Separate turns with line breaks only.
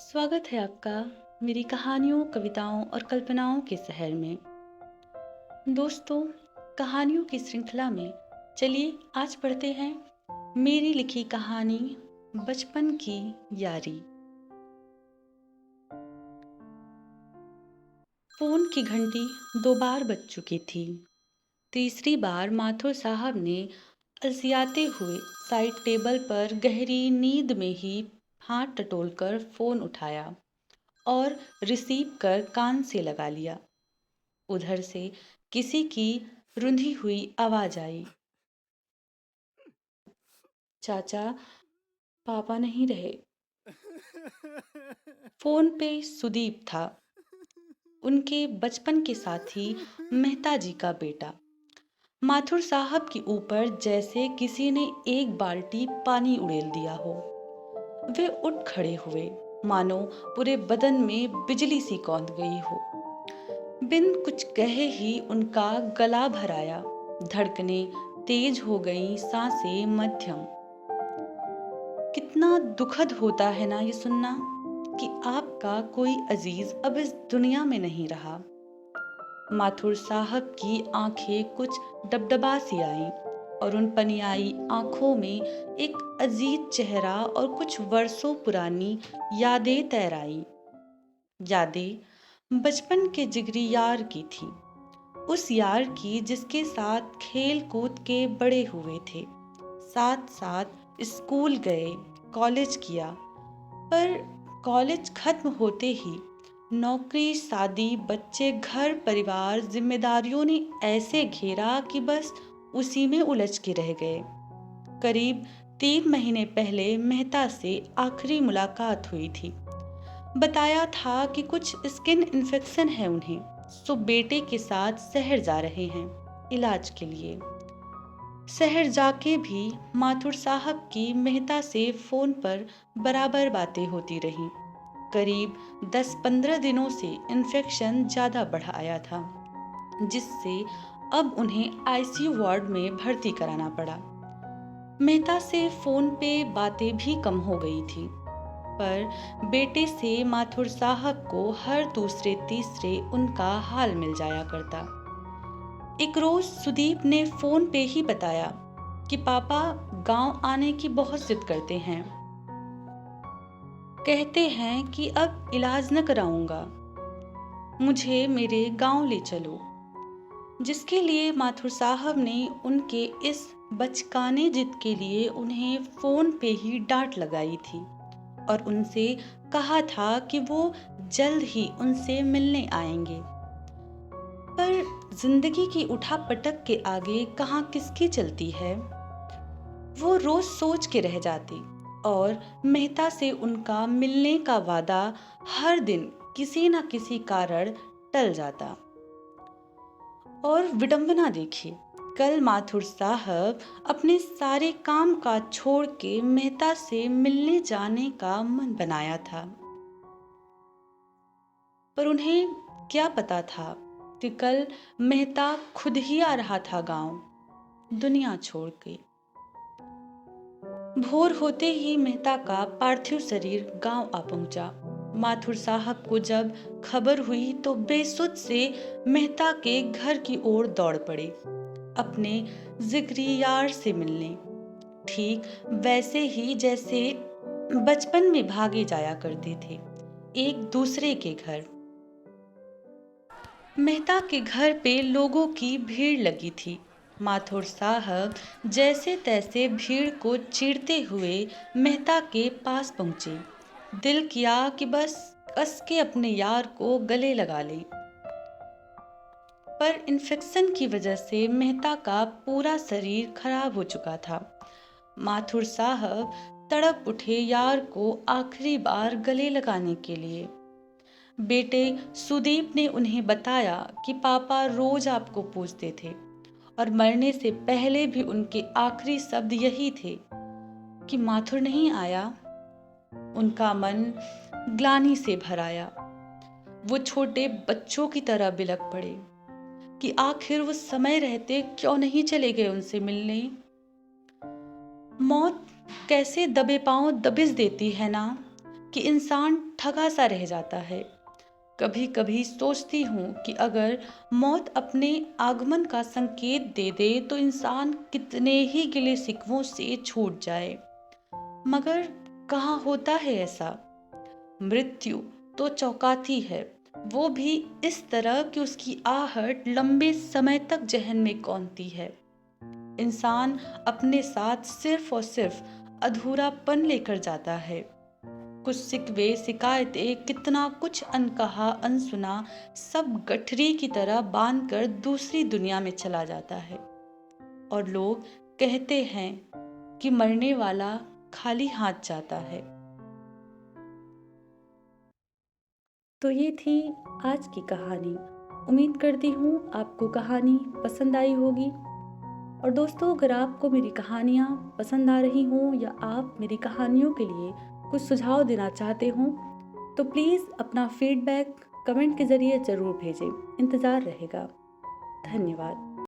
स्वागत है आपका मेरी कहानियों, कविताओं और कल्पनाओं के शहर में। दोस्तों, कहानियों की श्रृंखला में चलिए आज पढ़ते हैं मेरी लिखी कहानी बचपन की यारी। फोन की घंटी 2 बार बज चुकी थी। तीसरी बार माथुर साहब ने अलसियाते हुए साइड टेबल पर गहरी नींद में ही हाथ टटोलकर फोन उठाया और रिसीव कर कान से लगा लिया। उधर से किसी की रुंधी हुई आवाज आई। चाचा, पापा नहीं रहे। फोन पे सुदीप था, उनके बचपन के साथी मेहता जी का बेटा। माथुर साहब के ऊपर जैसे किसी ने एक बाल्टी पानी उड़ेल दिया हो। वे उठ खड़े हुए, मानो पूरे बदन में बिजली सी कौंध गई हो। बिन कुछ कहे ही उनका गला भर आया, धड़कनें तेज हो गईं, सांसें मध्यम। कितना दुखद होता है ना ये सुनना कि आपका कोई अजीज अब इस दुनिया में नहीं रहा। माथुर साहब की आंखें कुछ डबडबा सी आईं और उन पनियाई आंखों में एक अजीज चेहरा और कुछ वर्षों पुरानी यादें तैर आईं। यादें बचपन के जिगरी यार की थी, उस यार की जिसके साथ खेल कूद के बड़े हुए थे, साथ साथ स्कूल गए, कॉलेज किया। पर कॉलेज खत्म होते ही नौकरी, शादी, बच्चे, घर परिवार, जिम्मेदारियों ने ऐसे घेरा कि बस उसी में उलझ के रह गए। करीब 3 महीने पहले मेहता से आखिरी मुलाकात हुई थी। बताया था कि कुछ स्किन इन्फेक्शन है उन्हें, सो बेटे के साथ शहर जा रहे हैं इलाज के लिए। शहर जाके भी माथुर साहब की मेहता से फोन पर बराबर बातें होती रहीं। करीब 10-15 दिनों से इन्फेक्शन ज़्यादा बढ़ा आया था, जिससे अब उन्हें आईसीयू वार्ड में भर्ती कराना पड़ा। मेहता से फोन पे बातें भी कम हो गई थी, पर बेटे से माथुर साहब को हर दूसरे तीसरे उनका हाल मिल जाया करता। एक रोज सुदीप ने फोन पे ही बताया कि पापा गांव आने की बहुत जिद करते हैं, कहते हैं कि अब इलाज न कराऊंगा, मुझे मेरे गांव ले चलो। जिसके लिए माथुर साहब ने उनके इस बचकाने जिद के लिए उन्हें फोन पे ही डांट लगाई थी और उनसे कहा था कि वो जल्द ही उनसे मिलने आएंगे। पर जिंदगी की उठापटक के आगे कहाँ किसकी चलती है, वो रोज सोच के रह जाती और मेहता से उनका मिलने का वादा हर दिन किसी न किसी कारण टल जाता। और विडंबना देखिए, कल माथुर साहब अपने सारे काम काज छोड़ के मेहता से मिलने जाने का मन बनाया था, पर उन्हें क्या पता था कि कल मेहता खुद ही आ रहा था गांव, दुनिया छोड़ के। भोर होते ही मेहता का पार्थिव शरीर गांव आ पहुंचा। माथुर साहब को जब खबर हुई तो बेसुध से मेहता के घर की ओर दौड़ पड़े, अपने जिगरी यार से मिलने, ठीक वैसे ही जैसे बचपन में भागे जाया करते थे एक दूसरे के घर। मेहता के घर पे लोगों की भीड़ लगी थी। माथुर साहब जैसे तैसे भीड़ को चीरते हुए मेहता के पास पहुंचे। दिल किया कि बस कस के अपने यार को गले लगा लें, पर इन्फेक्शन की वजह से मेहता का पूरा शरीर खराब हो चुका था। माथुर साहब तड़प उठे यार को आखिरी बार गले लगाने के लिए। बेटे सुदीप ने उन्हें बताया कि पापा रोज आपको पूछते थे और मरने से पहले भी उनके आखिरी शब्द यही थे कि माथुर नहीं आया। उनका मन ग्लानि से भर आया। वो छोटे बच्चों की तरह बिलख पड़े कि आखिर वो समय रहते क्यों नहीं चले गए उनसे मिलने। मौत कैसे दबे पांव दबिश देती है ना, कि इंसान ठगा सा रह जाता है। कभी कभी सोचती हूँ कि अगर मौत अपने आगमन का संकेत दे दे तो इंसान कितने ही गिले शिकवों से छूट जाए। मगर कहाँ होता है ऐसा। मृत्यु तो चौंकाती है, वो भी इस तरह कि उसकी आहट लंबे समय तक जहन में कौंधती है। इंसान अपने साथ सिर्फ और सिर्फ अधूरापन लेकर जाता है। कुछ सिकवे शिकायतें, कितना कुछ अनकहा अनसुना, सब गठरी की तरह बांधकर दूसरी दुनिया में चला जाता है। और लोग कहते हैं कि मरने वाला खाली हाथ जाता है। तो ये थी आज की कहानी। उम्मीद करती हूँ आपको कहानी पसंद आई होगी। और दोस्तों, अगर आपको मेरी कहानियाँ पसंद आ रही हों या आप मेरी कहानियों के लिए कुछ सुझाव देना चाहते हों तो प्लीज़ अपना फीडबैक कमेंट के ज़रिए ज़रूर भेजें। इंतज़ार रहेगा। धन्यवाद।